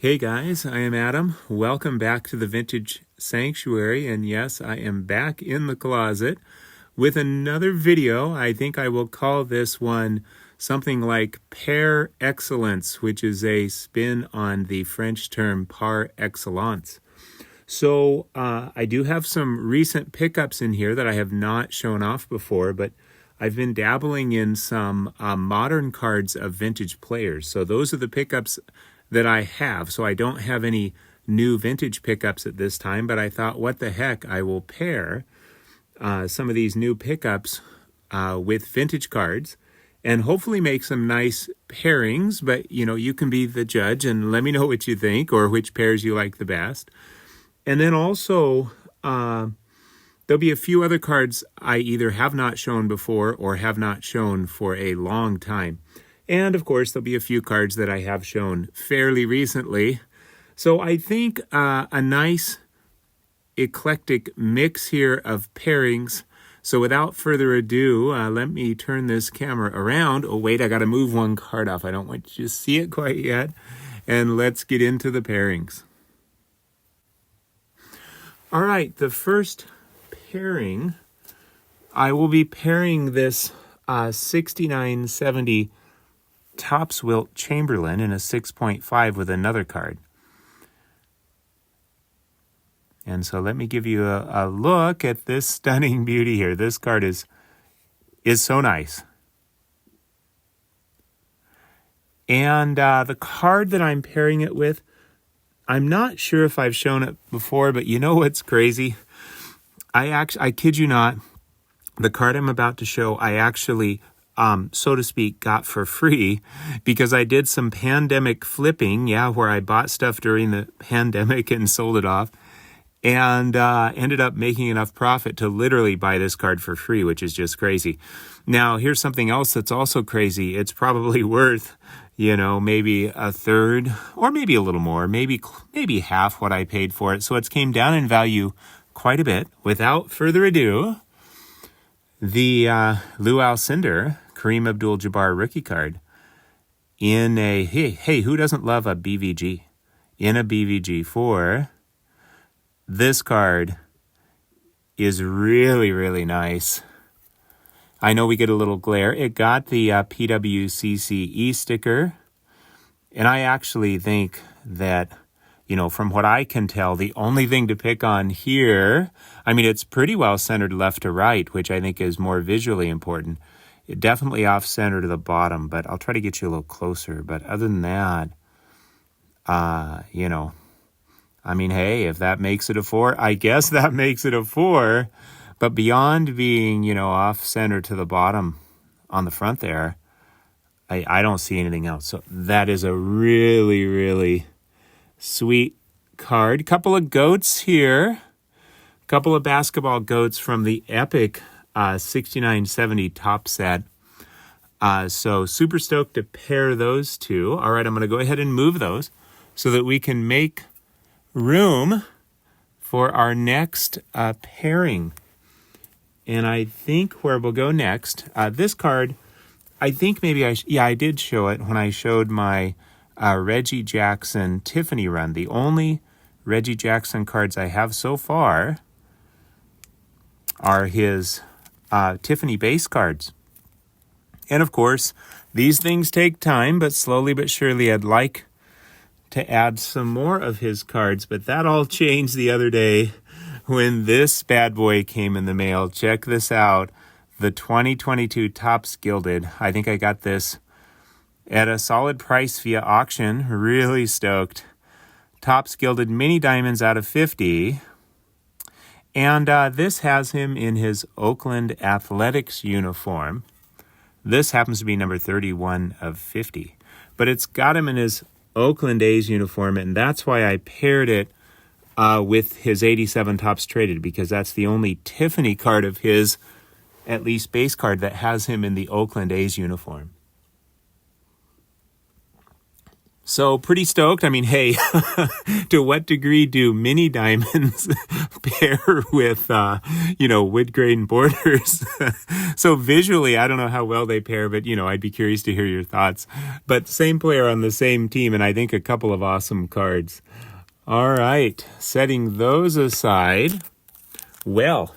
Hey guys, I am Adam. Welcome back to the Vintage Sanctuary, and yes, I am back in the closet with another video. I think I will call this one something like Pair Excellence, which is a spin on the French term par excellence. So I do have some recent pickups in here that I have not shown off before, but I've been dabbling in some modern cards of vintage players. So those are the pickups that I have. So I don't have any new vintage pickups at this time, but I thought, what the heck, I will pair some of these new pickups with vintage cards and hopefully make some nice pairings. But, you know, you can be the judge and let me know what you think or which pairs you like the best. And then also, there'll be a few other cards I either have not shown before or have not shown for a long time. And of course, there'll be a few cards that I have shown fairly recently. So I think a nice eclectic mix here of pairings. So without further ado, let me turn this camera around. Oh, wait, I got to move one card off. I don't want you to see it quite yet. And let's get into the pairings. All right, the first pairing, I will be pairing this 6970 Topps Wilt Chamberlain in a 6.5 with another card. And so let me give you a look at this stunning beauty here. This card is so nice. And the card that I'm pairing it with, I'm not sure if I've shown it before, but you know what's crazy? I kid you not, the card I'm about to show, I actually so to speak, got for free because I did some pandemic flipping, where I bought stuff during the pandemic and sold it off and ended up making enough profit to literally buy this card for free, which is just crazy. Now, here's something else that's also crazy. It's probably worth, maybe a third or maybe a little more, maybe half what I paid for it. So it's came down in value quite a bit. Without further ado, the Lou Alcindor Kareem Abdul-Jabbar rookie card in a, hey, who doesn't love a BVG? In a BVG 4. This card is really, really nice. I know we get a little glare. It got the PWCCE sticker. And I actually think that, from what I can tell, the only thing to pick on here, it's pretty well centered left to right, which I think is more visually important. It definitely off-center to the bottom, but I'll try to get you a little closer. But other than that, hey, if that makes it a 4, I guess that makes it a 4. But beyond being, off-center to the bottom on the front there, I don't see anything else. So that is a really, really sweet card. Couple of goats here. Couple of basketball goats from the epic 6970 top set. So super stoked to pair those two. All right, I'm going to go ahead and move those so that we can make room for our next pairing. And I think where we'll go next, this card, I think maybe I did show it when I showed my Reggie Jackson Tiffany run. The only Reggie Jackson cards I have so far are his Tiffany base cards. And of course, these things take time, but slowly but surely I'd like to add some more of his cards. But that all changed the other day when this bad boy came in the mail. Check this out. The 2022 Topps Gilded. I think I got this at a solid price via auction. Really stoked. Topps Gilded Mini Diamonds out of 50. And this has him in his Oakland Athletics uniform. This happens to be number 31 of 50. But it's got him in his Oakland A's uniform, and that's why I paired it with his 87 Topps Traded, because that's the only Tiffany card of his, at least base card, that has him in the Oakland A's uniform. So pretty stoked. I mean, hey, to what degree do mini diamonds pair with, wood grain borders? So visually, I don't know how well they pair, but, I'd be curious to hear your thoughts. But same player on the same team, and I think a couple of awesome cards. All right, setting those aside. Well,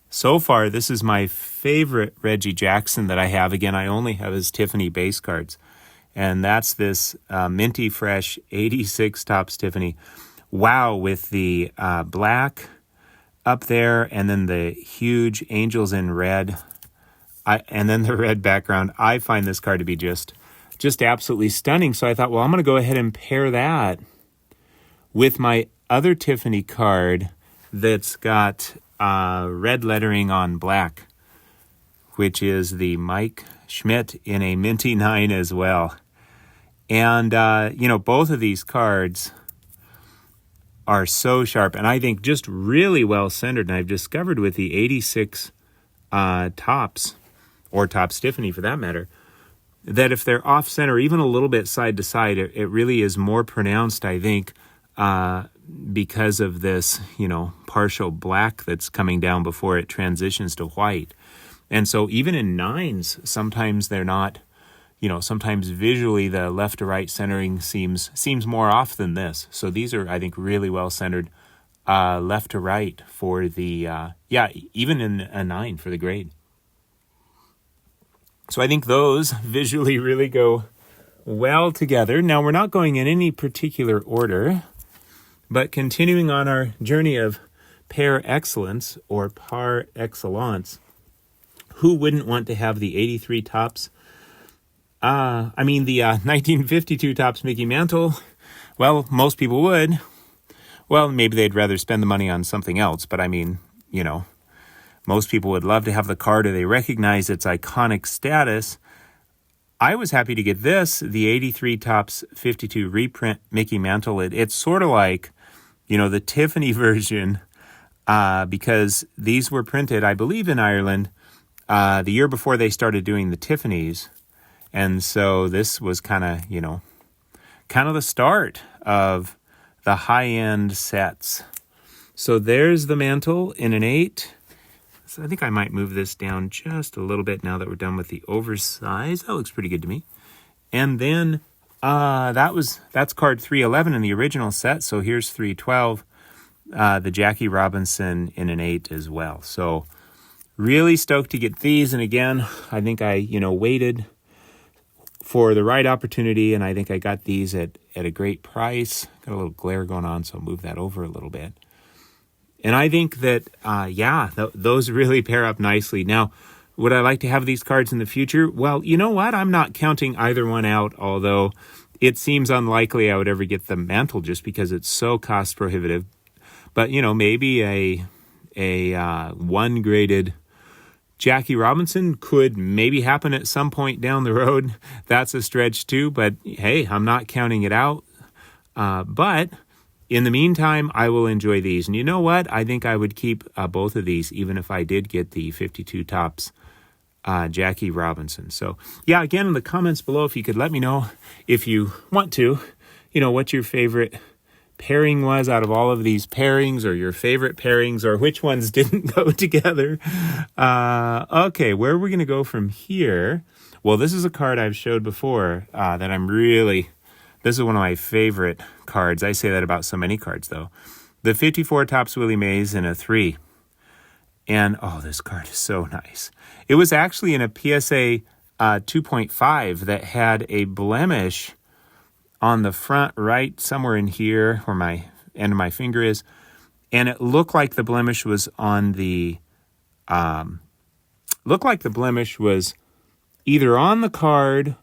so far, this is my favorite Reggie Jackson that I have. Again, I only have his Tiffany base cards. And that's this minty fresh 86 Topps Tiffany. Wow, with the black up there and then the huge angels in red. And then the red background. I find this card to be just absolutely stunning. So I thought, well, I'm going to go ahead and pair that with my other Tiffany card that's got red lettering on black, which is the Mike Schmidt in a minty 9 as well. And, both of these cards are so sharp and I think just really well centered. And I've discovered with the 86 Topps, or Topps Tiffany for that matter, that if they're off center, even a little bit side to side, it really is more pronounced, I think, because of this, partial black that's coming down before it transitions to white. And so even in 9s, sometimes they're not, sometimes visually the left to right centering seems more off than this. So these are, I think, really well centered left to right for the, even in a 9 for the grade. So I think those visually really go well together. Now, we're not going in any particular order, but continuing on our journey of pair excellence or par excellence, who wouldn't want to have the 83 Topps? The 1952 Topps Mickey Mantle. Well, most people would. Well, maybe they'd rather spend the money on something else, but most people would love to have the card or they recognize its iconic status. I was happy to get this, the 83 Topps 52 reprint Mickey Mantle. It's sort of like, the Tiffany version, because these were printed, I believe, in Ireland the year before they started doing the Tiffany's. And so this was kind of the start of the high-end sets. So there's the Mantle in an 8. So I think I might move this down just a little bit now that we're done with the oversize. That looks pretty good to me. And then that's card 311 in the original set. So here's 312, the Jackie Robinson in an 8 as well. So really stoked to get these. And again, I think I, waited for the right opportunity, and I think I got these at a great price. Got a little glare going on, so I'll move that over a little bit. And I think that, those really pair up nicely. Now, would I like to have these cards in the future? Well, you know what? I'm not counting either one out, although it seems unlikely I would ever get the Mantle just because it's so cost prohibitive. But, maybe a one-graded Jackie Robinson could maybe happen at some point down the road. That's a stretch too, but hey, I'm not counting it out. But in the meantime, I will enjoy these. And you know what? I think I would keep both of these, even if I did get the 52 Topps Jackie Robinson. So yeah, again, in the comments below, if you could let me know if you want to, what your favorite pairing was out of all of these pairings, or your favorite pairings, or which ones didn't go together. Okay, where are we going to go from here? Well, this is a card I've showed before that this is one of my favorite cards. I say that about so many cards, though. The 54 Topps Willie Mays in a 3. And, this card is so nice. It was actually in a PSA 2.5 that had a blemish on the front right, somewhere in here where my end of my finger is, and it looked like the blemish was on the, either on the card.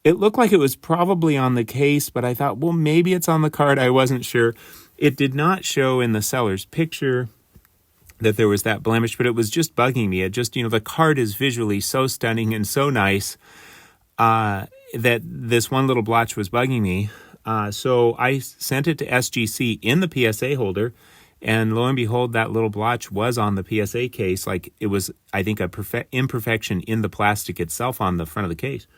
It looked like it was probably on the case, but I thought, well, maybe it's on the card. I wasn't sure. It did not show in the seller's picture that there was that blemish, but it was just bugging me. It just, the card is visually so stunning and so nice, that this one little blotch was bugging me. So I sent it to SGC in the PSA holder, and lo and behold, that little blotch was on the PSA case. Like, it was, I think, a imperfection in the plastic itself on the front of the case.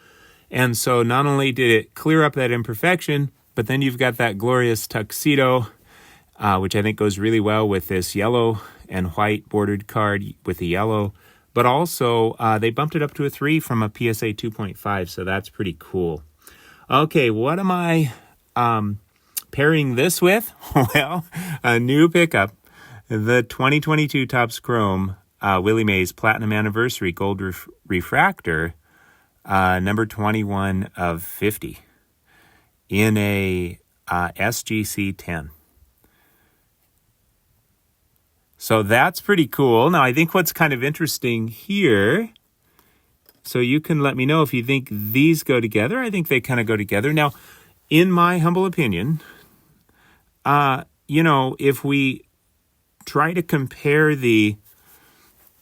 And so not only did it clear up that imperfection, But then you've got that glorious tuxedo, which I think goes really well with this yellow and white bordered card with the yellow. But also, they bumped it up to a 3 from a PSA 2.5, so that's pretty cool. Okay, what am I pairing this with? Well, a new pickup, the 2022 Topps Chrome Willie Mays Platinum Anniversary Gold Refractor, number 21 of 50 in a SGC 10. So that's pretty cool. Now, I think what's kind of interesting here, so you can let me know if you think these go together. I think they kind of go together. Now, in my humble opinion, if we try to compare the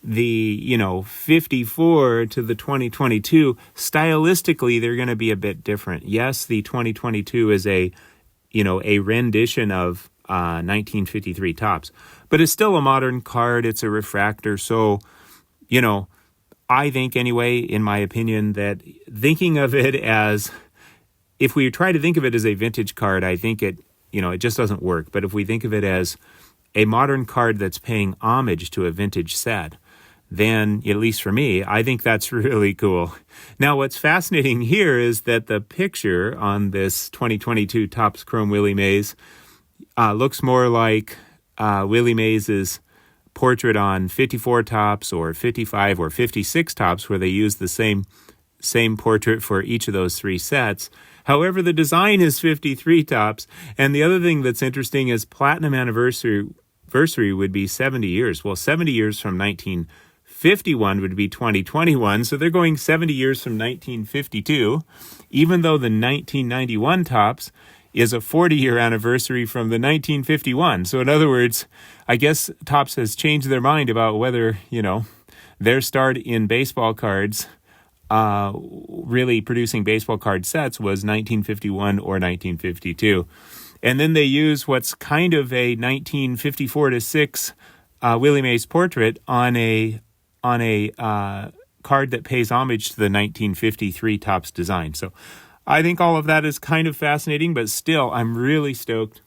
54 to the 2022, stylistically, they're going to be a bit different. Yes, the 2022 is a rendition of 1953 Topps, but it's still a modern card. It's a refractor. So, I think anyway, in my opinion, that thinking of it as, if we try to think of it as a vintage card, I think it just doesn't work. But if we think of it as a modern card that's paying homage to a vintage set, then, at least for me, I think that's really cool. Now, what's fascinating here is that the picture on this 2022 Topps Chrome Willie Mays looks more like Willie Mays's portrait on 54 Topps or 55 or 56 Topps, where they use the same portrait for each of those 3 sets. However, the design is 53 Topps. And the other thing that's interesting is Platinum Anniversary would be 70 years. Well, 70 years from 1951 would be 2021. So they're going 70 years from 1952, even though the 1991 Topps is a 40-year anniversary from the 1951. So in other words, I guess Topps has changed their mind about whether, their start in baseball cards, really producing baseball card sets, was 1951 or 1952. And then they use what's kind of a 1954 to 6 Willie Mays portrait on a card that pays homage to the 1953 Topps design. So I think all of that is kind of fascinating, but still, I'm really stoked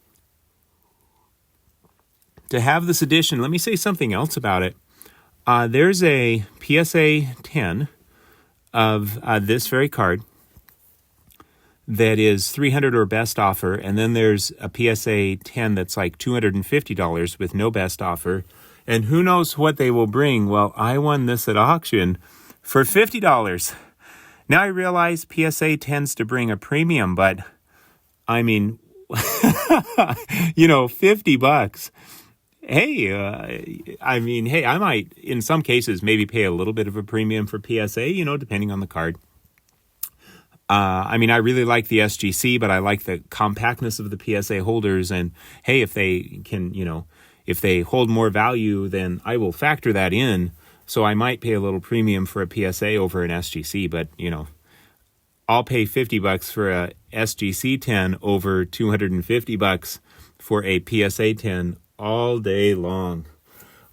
to have this edition. Let me say something else about it. There's a PSA 10 of this very card that is $300 or best offer, and then there's a PSA 10 that's like $250 with no best offer, and who knows what they will bring. Well, I won this at auction for $50. Now I realize PSA tends to bring a premium, but I mean, $50. Hey, I might, in some cases, maybe pay a little bit of a premium for PSA, depending on the card. I really like the SGC, but I like the compactness of the PSA holders. And hey, if they can, if they hold more value, then I will factor that in. So I might pay a little premium for a PSA over an SGC, but, I'll pay $50 for a SGC 10 over $250 for a PSA 10 all day long.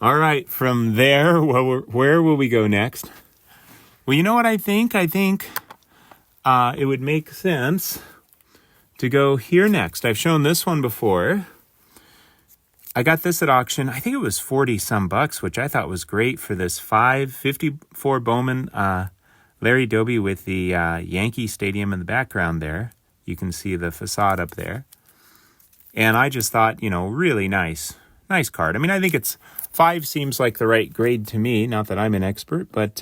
All right, from there, where will we go next? Well, you know what I think? I think it would make sense to go here next. I've shown this one before. I got this at auction. I think it was 40 some bucks, which I thought was great for this 554 Bowman Larry Doby with the Yankee Stadium in the background there. You can see the facade up there. And I just thought, really nice card. I think it's 5 seems like the right grade to me. Not that I'm an expert, but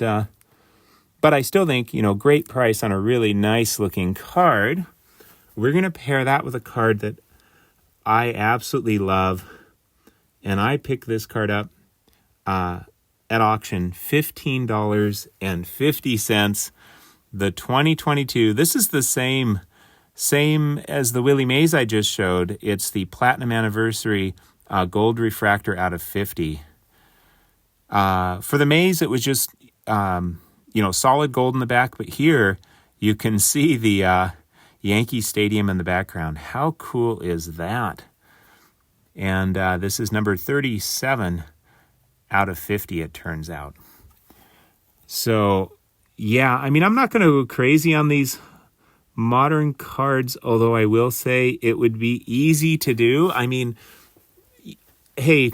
I still think, great price on a really nice looking card. We're going to pair that with a card that I absolutely love. And I picked this card up at auction, $15.50. The 2022. This is the same as the Willie Mays I just showed. It's the Platinum Anniversary Gold Refractor out of 50. For the Mays, it was just solid gold in the back, but here you can see the Yankee Stadium in the background. How cool is that? And this is number 37 out of 50, it turns out. So, yeah, I'm not going to go crazy on these modern cards, although I will say it would be easy to do. I mean, hey,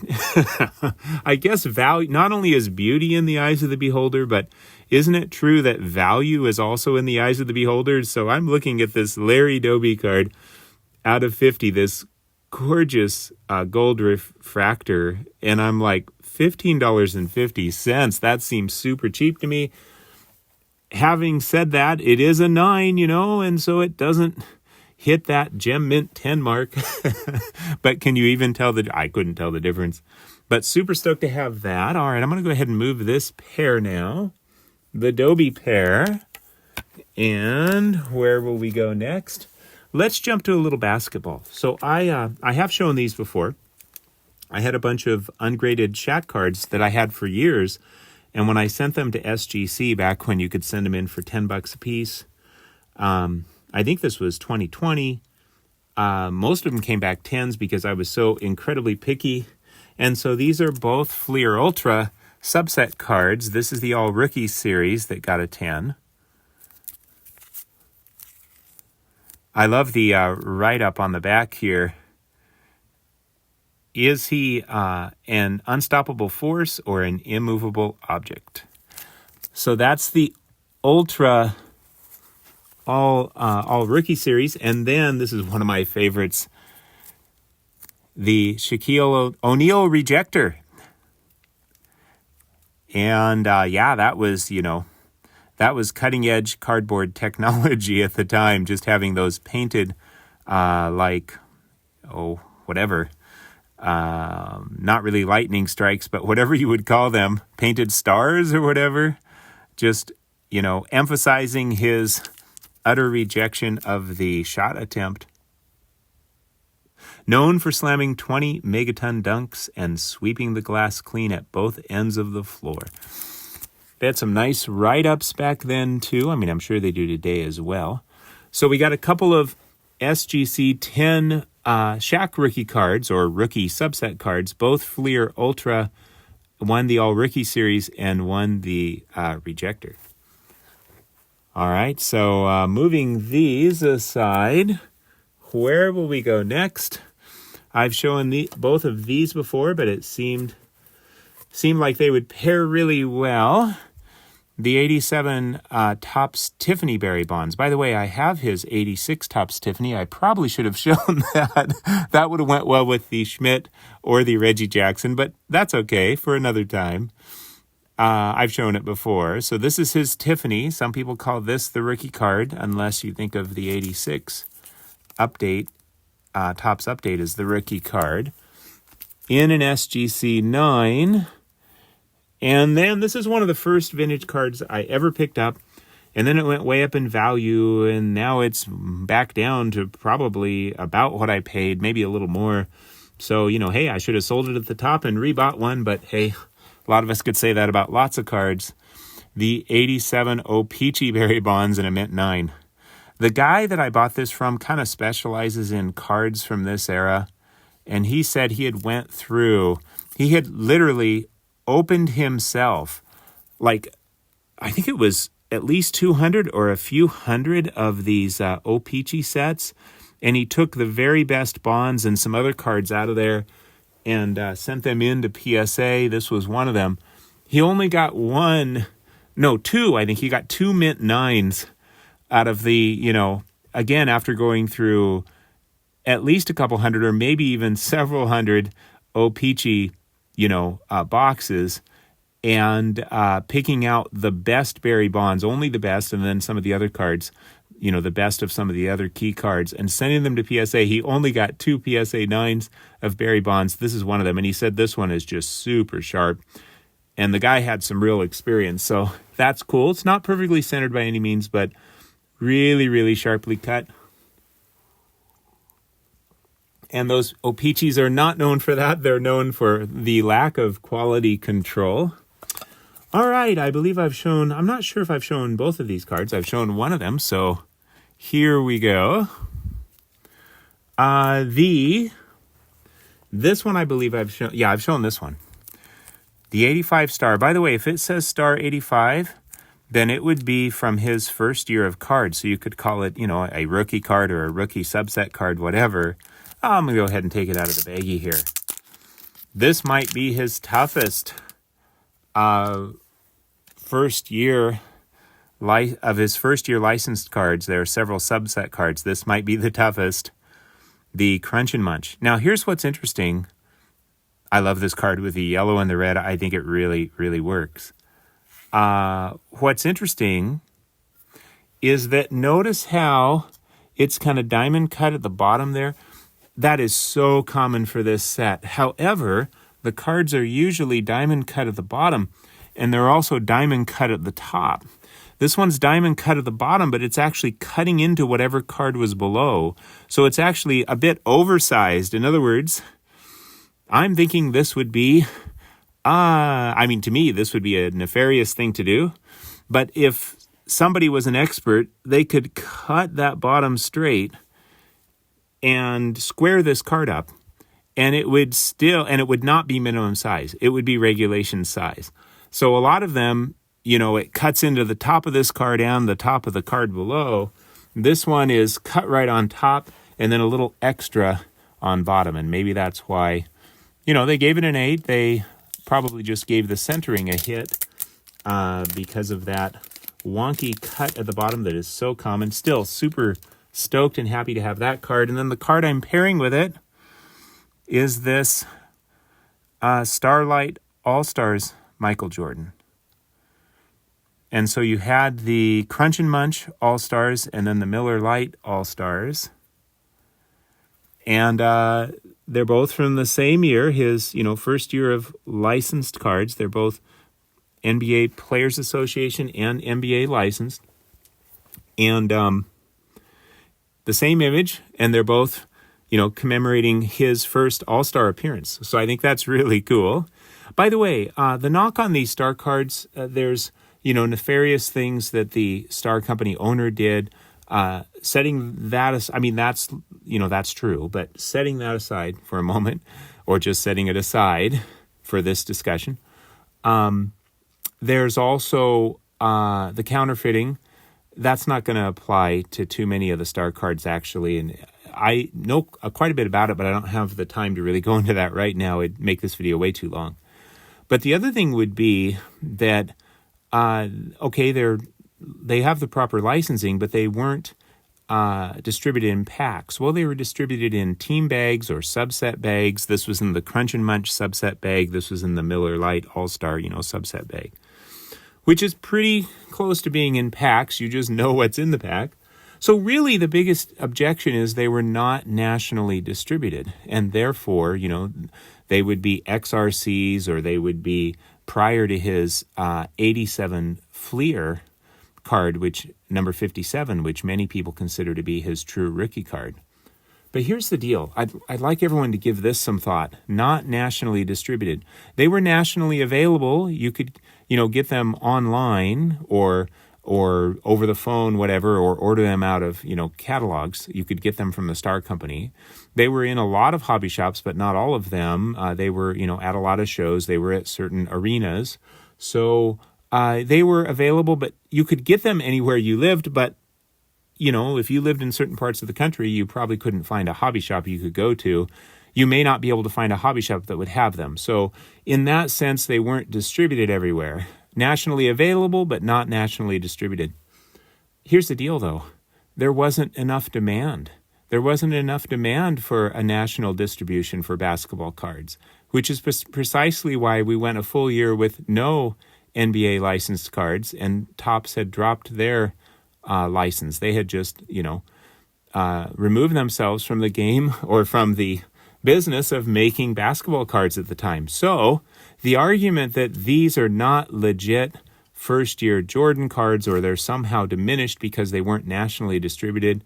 I guess value not only is beauty in the eyes of the beholder, but isn't it true that value is also in the eyes of the beholder? So I'm looking at this Larry Doby card out of 50, this gorgeous gold refractor, and I'm like, $15.50. That seems super cheap to me. Having said that, it is a 9, and so it doesn't hit that gem mint 10 mark. But can you even tell I couldn't tell the difference. But super stoked to have that. All right, I'm going to go ahead and move this pair now. The Doby pair. And where will we go next? Let's jump to a little basketball. So I have shown these before. I had a bunch of ungraded Shaq cards that I had for years. And when I sent them to SGC back when you could send them in for $10 a piece, I think this was 2020. Most of them came back 10s because I was so incredibly picky. And so these are both Fleer Ultra subset cards. This is the All Rookie series that got a 10. I love the write-up on the back here. Is he an unstoppable force or an immovable object? So that's the Ultra all Rookie series. And then this is one of my favorites, the Shaquille O'Neal Rejector. And that was cutting edge cardboard technology at the time, just having those painted not really lightning strikes, but whatever you would call them, painted stars or whatever, just, emphasizing his utter rejection of the shot attempt. Known for slamming 20 megaton dunks and sweeping the glass clean at both ends of the floor. They had some nice write-ups back then, too. I mean, I'm sure they do today as well. So we got a couple of SGC 10 Shaq rookie cards, or rookie subset cards, both Fleer Ultra, one the All-Rookie series, and one the Rejector. All right, so moving these aside, where will we go next? I've shown both of these before, but it seemed like they would pair really well. The 87 Topps Tiffany Berry Bonds. By the way, I have his 86 Topps Tiffany. I probably should have shown that. That would have went well with the Schmidt or the Reggie Jackson, but that's okay for another time. I've shown it before. So this is his Tiffany. Some people call this the rookie card, unless you think of the 86 update. Topps update is the rookie card. In an SGC 9. And then this is one of the first vintage cards I ever picked up. And then it went way up in value, and now it's back down to probably about what I paid, maybe a little more. So, hey, I should have sold it at the top and rebought one, but hey, a lot of us could say that about lots of cards. The 87 O-Pee-Chee Berry Bonds in a mint 9. The guy that I bought this from kind of specializes in cards from this era, and he said he had literally opened himself, I think it was at least 200 or a few hundred of these O-Pee-Chee sets, and he took the very best bonds and some other cards out of there and sent them into PSA. This was one of them. He only got two. I think he got 2 mint 9s out of the, again, after going through at least a couple hundred or maybe even several hundred O-Pee-Chee, boxes, and picking out the best Berry Bonds, only the best, and then some of the other cards, the best of some of the other key cards, and sending them to PSA. He only got 2 PSA 9s of Berry Bonds. This is one of them, and he said this one is just super sharp, and the guy had some real experience, so that's cool. It's not perfectly centered by any means, but really, really sharply cut. And those O-Pee-Chees are not known for that. They're known for the lack of quality control. All right, I believe I'm not sure if I've shown both of these cards. I've shown one of them, so here we go. This one I believe I've shown. Yeah, I've shown this one. The 85 star. By the way, if it says star 85, then it would be from his first year of cards. So you could call it, a rookie card or a rookie subset card, whatever. I'm going to go ahead and take it out of the baggie here. This might be his toughest first year of his first year licensed cards. There are several subset cards. This might be the toughest, the Crunch and Munch. Now, here's what's interesting. I love this card with the yellow and the red. I think it really, really works. What's interesting is that notice how it's kind of diamond cut at the bottom there. That is so common for this set. However, the cards are usually diamond cut at the bottom, and they're also diamond cut at the top. This one's diamond cut at the bottom, but it's actually cutting into whatever card was below. So it's actually a bit oversized. In other words, I'm thinking this would be, to me, this would be a nefarious thing to do. But if somebody was an expert, they could cut that bottom straight and square this card up, and it would not be minimum size. It would be regulation size. So a lot of them, it cuts into the top of this card and the top of the card below. This one is cut right on top and then a little extra on bottom. And maybe that's why, they gave it an 8. They probably just gave the centering a hit because of that wonky cut at the bottom that is so common. Still super stoked and happy to have that card. And then the card I'm pairing with it is this Starlight All-Stars Michael Jordan. And so you had the Crunch and Munch All-Stars and then the Miller Lite All-Stars. And they're both from the same year, his, first year of licensed cards. They're both NBA Players Association and NBA licensed. And the same image, and they're both, commemorating his first All-Star appearance. So I think that's really cool. By the way, the knock on these star cards, there's, nefarious things that the Star Company owner did. Setting that aside, that's true, but setting that aside for a moment, or just setting it aside for this discussion, there's also the counterfeiting. That's not going to apply to too many of the star cards, actually. And I know quite a bit about it, but I don't have the time to really go into that right now. It'd make this video way too long. But the other thing would be that, they have the proper licensing, but they weren't distributed in packs. Well, they were distributed in team bags or subset bags. This was in the Crunch and Munch subset bag. This was in the Miller Lite All-Star, subset bag, which is pretty close to being in packs. You just know what's in the pack. So really the biggest objection is they were not nationally distributed, and therefore, they would be XRCs, or they would be prior to his 87 Fleer card, which number 57, which many people consider to be his true rookie card. But here's the deal. I'd like everyone to give this some thought. Not nationally distributed. They were nationally available. You could, get them online or over the phone, whatever, or order them out of, catalogs. You could get them from the Star Company. They were in a lot of hobby shops, but not all of them. They were, at a lot of shows. They were at certain arenas. So they were available, but you could get them anywhere you lived. But, if you lived in certain parts of the country, you probably couldn't find a hobby shop you could go to. You may not be able to find a hobby shop that would have them. So in that sense, they weren't distributed everywhere. Nationally available, but not nationally distributed. Here's the deal, though. There wasn't enough demand. There wasn't enough demand for a national distribution for basketball cards, which is precisely why we went a full year with no NBA licensed cards, and Topps had dropped their license. They had just, removed themselves from the game or from the business of making basketball cards at the time. So the argument that these are not legit first-year Jordan cards, or they're somehow diminished because they weren't nationally distributed,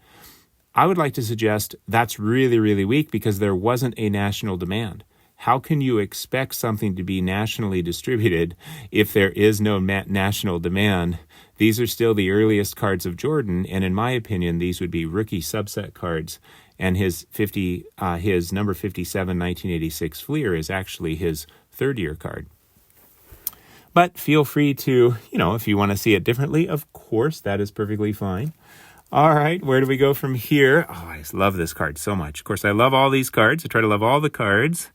I would like to suggest that's really, really weak, because there wasn't a national demand. How can you expect something to be nationally distributed if there is no national demand? These are still the earliest cards of Jordan, and in my opinion, these would be rookie subset cards. And his number 57, 1986 Fleer is actually his third-year card. But feel free to, if you want to see it differently, of course, that is perfectly fine. All right, where do we go from here? Oh, I love this card so much. Of course, I love all these cards. I try to love all the cards.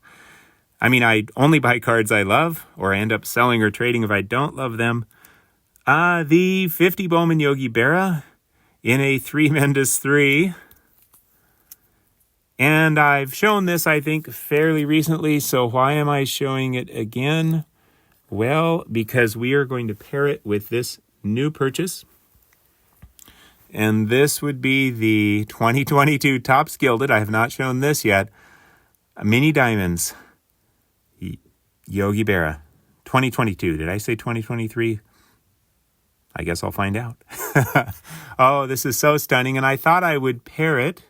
I mean, I only buy cards I love, or I end up selling or trading if I don't love them. The 50 Bowman Yogi Berra in a 3 Mendes 3. And I've shown this, I think, fairly recently. So why am I showing it again? Well, because we are going to pair it with this new purchase. And this would be the 2022 Topps Gilded. I have not shown this yet. Mini Diamonds. Yogi Berra. 2022. Did I say 2023? I guess I'll find out. Oh, this is so stunning. And I thought I would pair it.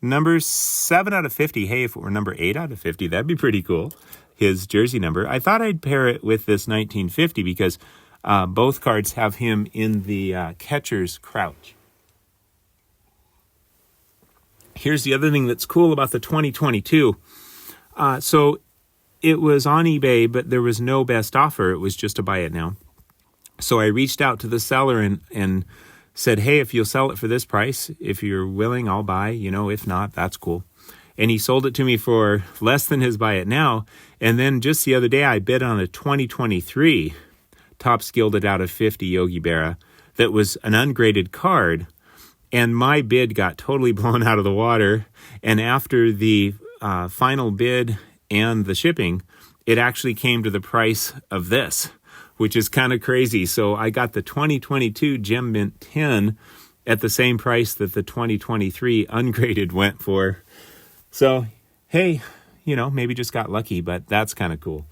Number 7 out of 50. Hey, if it were number 8 out of 50, that'd be pretty cool. His jersey number. I thought I'd pair it with this 1950 because both cards have him in the catcher's crouch. Here's the other thing that's cool about the 2022. So it was on eBay, but there was no best offer. It was just a buy it now. So I reached out to the seller and said, hey, if you'll sell it for this price, if you're willing, I'll buy. If not, that's cool. And he sold it to me for less than his buy it now. And then just the other day, I bid on a 2023 Topps Gilded out of 50 Yogi Berra that was an ungraded card. And my bid got totally blown out of the water. And after the final bid and the shipping, it actually came to the price of this, which is kind of crazy. So I got the 2022 Gem Mint 10 at the same price that the 2023 ungraded went for. So, hey, maybe just got lucky, but that's kind of cool.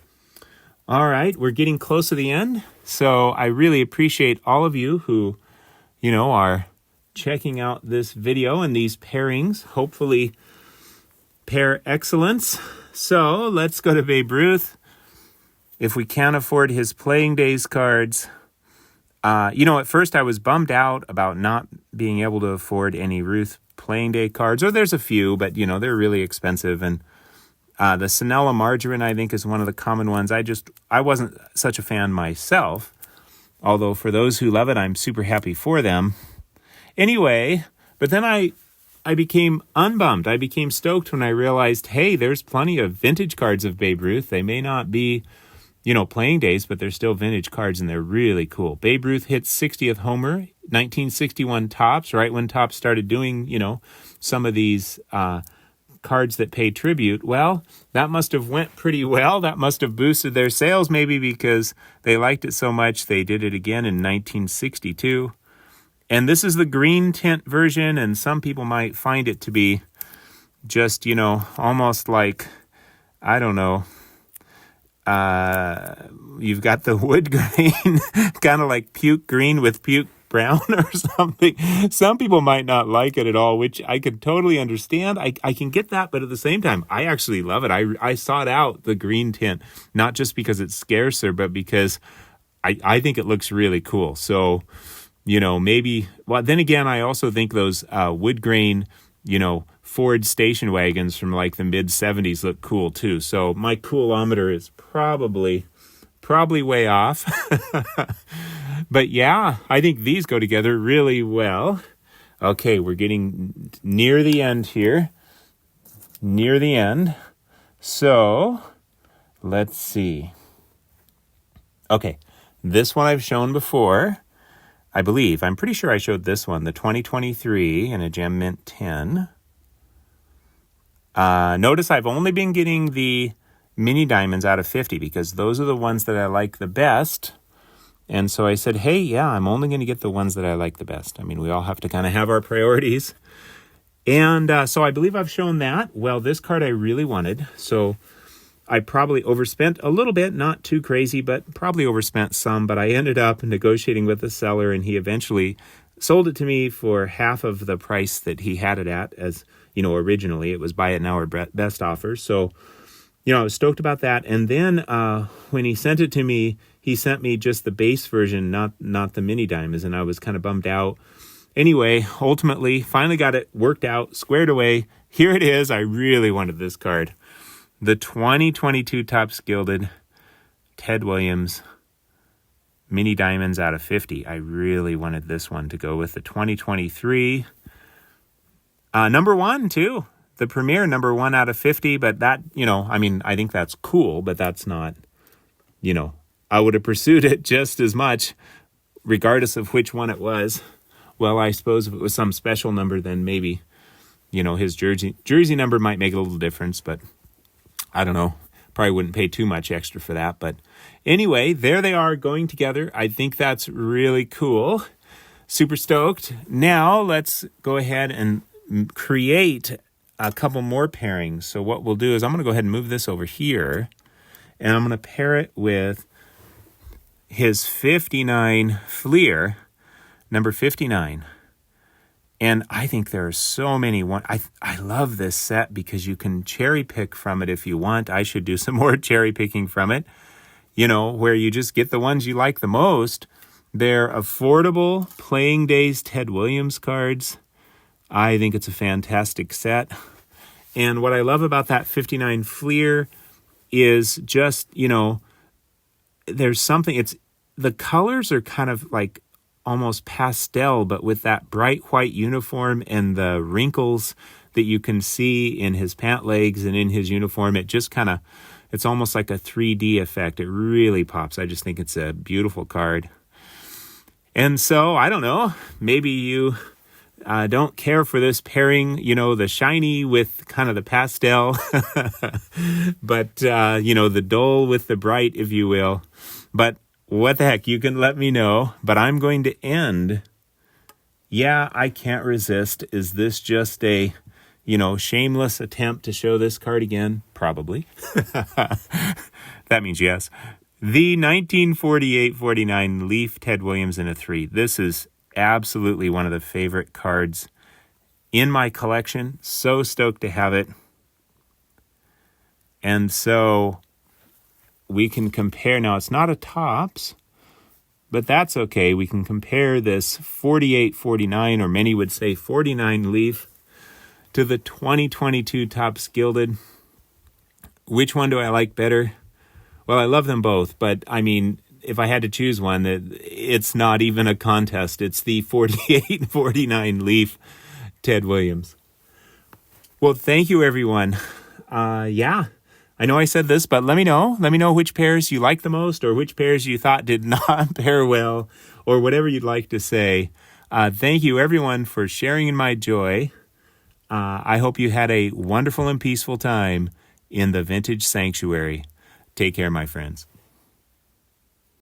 All right, we're getting close to the end. So I really appreciate all of you who, are checking out this video and these pairings. Hopefully, pair excellence. So let's go to Babe Ruth. If we can't afford his playing days cards, at first I was bummed out about not being able to afford any Ruth playing day cards, or there's a few, but they're really expensive. And the Sanella Margarine, I think, is one of the common ones. I wasn't such a fan myself, although for those who love it, I'm super happy for them. Anyway, but then I became unbummed. I became stoked when I realized, hey, there's plenty of vintage cards of Babe Ruth. They may not be, playing days, but they're still vintage cards, and they're really cool. Babe Ruth hit 60th homer, 1961 Topps, right when Topps started doing, some of these cards that pay tribute. Well, that must have went pretty well. That must have boosted their sales, maybe because they liked it so much. They did it again in 1962. And this is the green tint version, and some people might find it to be just, almost like, I don't know, you've got the wood grain, kind of like puke green with puke brown or something. Some people might not like it at all, which I could totally understand. I can get that, but at the same time, I actually love it. I sought out the green tint, not just because it's scarcer, but because I think it looks really cool. So, maybe, well, then again, I also think those wood grain, Ford station wagons from like the mid 70s look cool too. So my coolometer is probably way off. But yeah, I think these go together really well. Okay, we're getting near the end here. Near the end. So let's see. Okay, this one I've shown before. I believe. I'm pretty sure I showed this one, the 2023 in a Gem Mint 10. Notice I've only been getting the mini diamonds out of 50 because those are the ones that I like the best. And so I said, hey, yeah, I'm only going to get the ones that I like the best. I mean, we all have to kind of have our priorities. And so I believe I've shown that. Well, this card I really wanted. So I probably overspent a little bit, not too crazy, but probably overspent some. But I ended up negotiating with the seller, and he eventually sold it to me for half of the price that he had it at. As originally it was buy it now or best offer. So, I was stoked about that. And then when he sent it to me, he sent me just the base version, not the mini diamonds, and I was kind of bummed out. Anyway, ultimately, finally got it worked out, squared away. Here it is. I really wanted this card. The 2022 Topps Gilded Ted Williams mini diamonds out of 50. I really wanted this one to go with the 2023. Number 1, too. The Premier, number 1 out of 50. But that, I think that's cool, but that's not, I would have pursued it just as much, regardless of which one it was. Well, I suppose if it was some special number, then maybe, his jersey number might make a little difference, but I don't know. Probably wouldn't pay too much extra for that. But anyway, there they are going together. I think that's really cool. Super stoked. Now let's go ahead and create a couple more pairings. So what we'll do is I'm going to go ahead and move this over here, and I'm going to pair it with his 59 Fleer, number 59. And I think there are so many. I love this set because you can cherry pick from it if you want. I should do some more cherry picking from it, where you just get the ones you like the most. They're affordable playing days Ted Williams cards. I think it's a fantastic set. And what I love about that 59 Fleer is just, there's something, the colors are kind of like almost pastel, but with that bright white uniform and the wrinkles that you can see in his pant legs and in his uniform, it just kind of, it's almost like a 3D effect. It really pops. I just think it's a beautiful card. And so, I don't know, maybe you don't care for this pairing, the shiny with kind of the pastel, but, the dull with the bright, if you will. But what the heck, you can let me know. But I'm going to end. Yeah, I can't resist. Is this just a, shameless attempt to show this card again? Probably. That means yes. The 1948-49 Leaf Ted Williams in a 3. This is absolutely one of the favorite cards in my collection. So stoked to have it. And so we can compare. Now, it's not a Topps, but that's okay. We can compare this 48-49, or many would say 49 Leaf, to the 2022 Topps Gilded. Which one do I like better? Well, I love them both, but if I had to choose one, it's not even a contest. It's the 48-49 Leaf Ted Williams. Well, thank you, everyone. I know I said this, but let me know. Let me know which pairs you like the most, or which pairs you thought did not pair well, or whatever you'd like to say. Thank you, everyone, for sharing in my joy. I hope you had a wonderful and peaceful time in the Vintage Sanctuary. Take care, my friends.